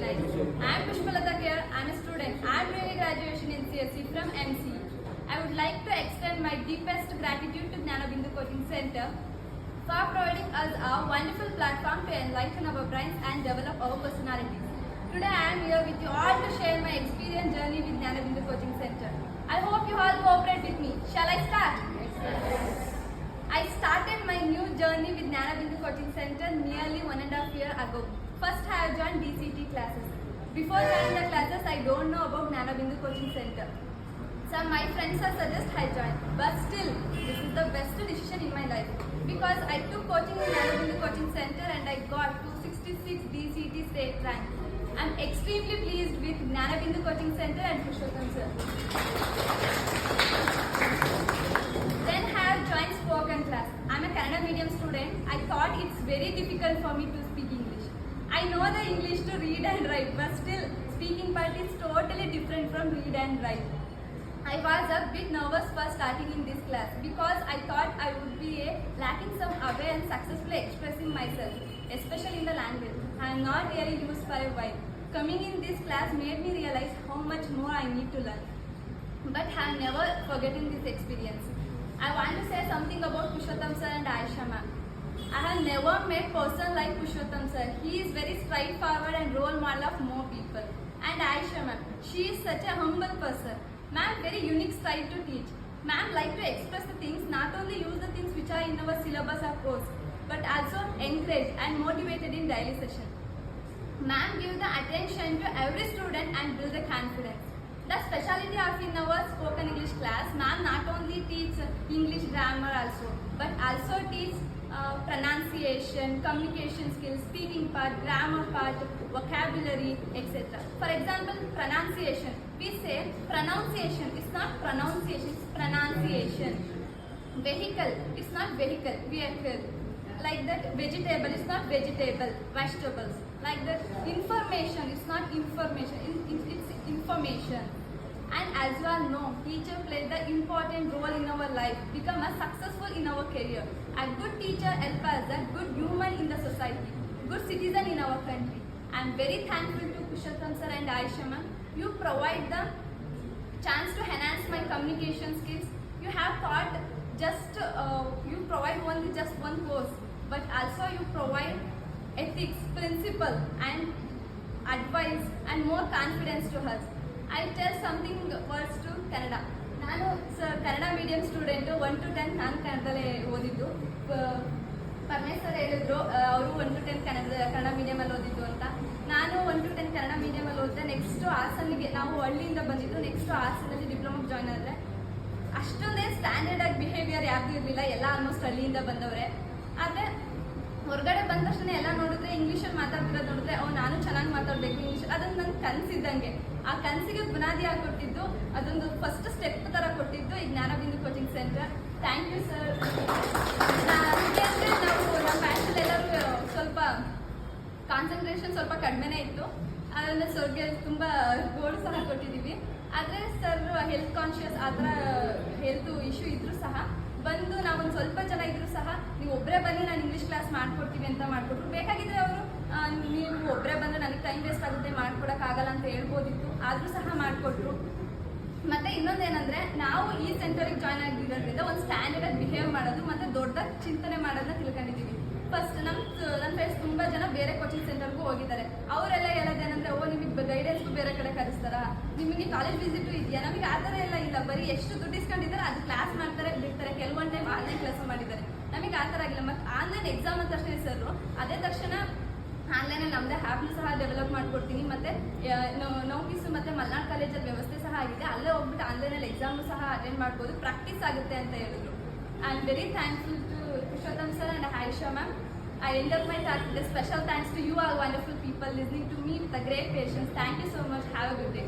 nice. I am Pushpalata Kher. I am a student. I am doing graduation in CSE from MCE. I would like to extend my deepest gratitude to Jnanabindu Coaching Center for providing us a wonderful platform to enlighten our brains and develop our personalities. Today I am here with you all to share my experience journey with Jnanabindu Coaching Center. I hope you all cooperate with me. Shall I start? Yes. I started my new journey with Jnanabindu Coaching Center nearly 1.5 years ago. First I have joined DCT classes. Before joining the classes, I don't know about Jnanabindu Coaching Center. So my friends have suggested I join. But still, this is the best decision in my life. Because I took coaching in Jnanabindu Coaching Center and I got 266 DCT state rank. I am extremely pleased with Jnanabindu Coaching Center and Pushottam sir. Then I have joined spoken class. I am a Kannada medium student. I thought it's very difficult for me to speak English. I know the English to read and write, but still speaking part is totally different from read and write. I was a bit nervous for starting in this class because I thought I would be lacking some away and successfully expressing myself, especially in the language. I am not really used for a while. Coming in this class made me realize how much more I need to learn. But I have never forgotten this experience. I want to say something about Pushottam sir and Aisha ma'am. I have never met person like Pushottam sir. He is very straightforward and role model of more people. And Aisha ma'am, she is such a humble person. Ma'am very unique style to teach. Ma'am like to express the things, not only use the things which are in our syllabus or course, but also encourage and motivated in daily session. Ma'am gives the attention to every student and build the confidence. The speciality of in our spoken English class, ma'am not only teach English grammar also, but also teach pronunciation, communication skills, speaking part, grammar part, vocabulary, etc. For example, pronunciation. We say pronunciation. It's not pronunciation, it's pronunciation. Vehicle. It's not vehicle. Vehicle. Like that. Vegetable. It's not vegetable. Vegetables. Like that. Information. It's not information. It's information. And as you all know, teacher plays the important role in our life, become a successful in our career. A good teacher helps us a good human in the society, good citizen in our country. I am very thankful to Pushottam sir and Aisha ma'am. You provide the chance to enhance my communication skills. You have taught you provide only just one course, but also you provide ethics, principle and advice and more confidence to us. I tell something words to Kannada. ನಾನು Kannada medium student 1 to 10 ನಾನು ಕನ್ನಡದಲ್ಲೇ ಓದಿದ್ದು. Paramesh sir ಹೇಳಿದ್ರು ಅವರು 1 to 10 Kannada ಮೀಡಿಯಮಲ್ಲಿ ಓದಿದ್ದು ಅಂತ. ನಾನು 1 to 10 Kannada ಮೀಡಿಯಮಲ್ಲಿ ಓದಿದೆ. ನೆಕ್ಸ್ಟು ಹಾಸನ್ಗೆ ನಾವು ಹಳ್ಳಿಯಿಂದ ಬಂದಿದ್ದು. ನೆಕ್ಸ್ಟು ಹಾಸನಲ್ಲಿ ಡಿಪ್ಲೊಮಾಗೆ ಜಾಯ್ನ್ ಆದರೆ ಅಷ್ಟೊಂದೇ ಸ್ಟ್ಯಾಂಡರ್ಡ್ ಆಗಿ ಬಿಹೇವಿಯರ್ ಯಾವುದು ಇರಲಿಲ್ಲ. ಎಲ್ಲ ಆಲ್ಮೋಸ್ಟ್ ಹಳ್ಳಿಯಿಂದ ಬಂದವರೇ. ಆದರೆ ಹೊರಗಡೆ ಬಂದ ತಕ್ಷಣ ಎಲ್ಲ ನೋಡಿದ್ರೆ ಇಂಗ್ಲೀಷಲ್ಲಿ ಮಾತಾಡ್ತಿರೋದು ನೋಡಿದ್ರೆ ನಾನು ಚೆನ್ನಾಗಿ ಮಾತಾಡಬೇಕು ಇಂಗ್ಲೀಷ್. ಅದೊಂದು ನನ್ನ ಕನಸಿದ್ದಂಗೆ. ಆ ಕನಸಿಗೆ ಬುನಾದಿ ಆಗಿಕೊಟ್ಟಿದ್ದು, ಅದೊಂದು ಫಸ್ಟ್ ಸ್ಟೆಪ್ ಥರ ಕೊಟ್ಟಿದ್ದು ಈ Jnanabindu coaching centre. Thank you sir. ಅಂದರೆ ನಾವು ನಮ್ಮ ಬ್ಯಾಚಲ್ಲಿ ಎಲ್ಲರೂ ಸ್ವಲ್ಪ ಕಾನ್ಸಂಟ್ರೇಷನ್ ಸ್ವಲ್ಪ ಕಡಿಮೆನೇ ಇತ್ತು. ಅದನ್ನು ಸರ್ಗೆ ತುಂಬ ಗೋಲ್ಡ್ ಸಹ ಕೊಟ್ಟಿದ್ದೀವಿ. ಆದರೆ ಸರ್ ಹೆಲ್ತ್ ಕಾನ್ಷಿಯಸ್ ಆ ಥರ ಹೆಲ್ತ್ ಇಶ್ಯೂ ಇದ್ದರೂ ಸಹ ಬಂದು ನಾವೊಂದು ಸ್ವಲ್ಪ ಜನ ಇದ್ರೂ ಸಹ ನೀವು ಒಬ್ಬರೇ ಬನ್ನಿ ನಾನು ಇಂಗ್ಲೀಷ್ ಕ್ಲಾಸ್ ಮಾಡ್ಕೊಡ್ತೀವಿ ಅಂತ ಮಾಡಿಕೊಟ್ರು. ಬೇಕಾಗಿದ್ರೆ ಅವರು ನೀವು ಒಬ್ಬರೇ ಬಂದರೆ ನನಗೆ ಟೈಮ್ ವೇಸ್ಟ್ ಆಗುತ್ತೆ ಮಾಡ್ಕೊಡೋಕ್ಕಾಗಲ್ಲ ಅಂತ ಹೇಳ್ಬೋದಿತ್ತು. ಆದರೂ ಸಹ ಮಾಡಿಕೊಟ್ರು. ಮತ್ತು ಇನ್ನೊಂದೇನೆಂದರೆ ನಾವು ಈ ಸೆಂಟರಿಗೆ ಜಾಯ್ನ್ ಆಗಿರೋದ್ರಿಂದ ಒಂದು ಸ್ಟ್ಯಾಂಡರ್ಡಾಗಿ ಬಿಹೇವ್ ಮಾಡೋದು ಮತ್ತು ದೊಡ್ಡದಾಗಿ ಚಿಂತನೆ ಮಾಡೋದನ್ನ ತಿಳ್ಕೊಂಡಿದ್ದೀವಿ. ಫಸ್ಟ್ ನನ್ನ ಫ್ರೆಂಡ್ಸ್ ತುಂಬ ಜನ ಬೇರೆ ಕೋಚಿಂಗ್ ಸೆಂಟರ್ಗೂ ಹೋಗಿದ್ದಾರೆ. ಅವರೆಲ್ಲ ಹೇಳೋದೇನೆಂದರೆ ನಿಮಗೆ ಗೈಡೆನ್ಸ್ಗೂ ಬೇರೆ ಕಡೆ ಕರೆಸ್ತಾರಾ, ನಿಮಗೆ ಕಾಲೇಜ್ ವಿಸಿಟು ಇದೆಯಾ, ನಮಗೆ ಆ ಥರ ಎಲ್ಲ ಇಲ್ಲ. ಬರೀ ಎಷ್ಟು ದುಡ್ಡು ಇಸ್ಕೊಂಡಿದ್ದಾರೆ ಅದು ಕ್ಲಾಸ್ ಮಾಡ್ತಾರೆ ಬಿಡ್ತಾರೆ. ಕೆಲವೊಂದು ಟೈಮ್ ಆನ್ಲೈನ್ ಕ್ಲಾಸ್ ಮಾಡಿದ್ದಾರೆ. ನಮಗೆ ಆ ಥರ ಆಗಿಲ್ಲ. ಮತ್ತು ಆನ್ಲೈನ್ ಎಕ್ಸಾಮ್ ಅಂತ ಅಷ್ಟೇ ಸರ್ ಅದೇ ತಕ್ಷಣ ಆನ್ಲೈನಲ್ಲಿ ನಮ್ಮದೇ ಆ್ಯಪ್ನು ಸಹ ಡೆವಲಪ್ ಮಾಡಿಕೊಡ್ತೀನಿ. ಮತ್ತು ನೌಕೀಸು ಮತ್ತು ಮಲ್ನಾಡ್ ಕಾಲೇಜಲ್ಲಿ ವ್ಯವಸ್ಥೆ ಸಹ ಆಗಿದೆ. ಅಲ್ಲೇ ಹೋಗ್ಬಿಟ್ಟು ಆನ್ಲೈನಲ್ಲಿ ಎಕ್ಸಾಮ್ನು ಸಹ ಅಟೆಂಡ್ ಮಾಡ್ಬೋದು. ಪ್ರಾಕ್ಟೀಸ್ ಆಗುತ್ತೆ ಅಂತ ಹೇಳಿದ್ರು. I am very thankful to Pushottam sir and Aisha ma'am. I end up my talk with a special thanks to you all wonderful people listening to me with a great patience. Thank you so much. Have a good day.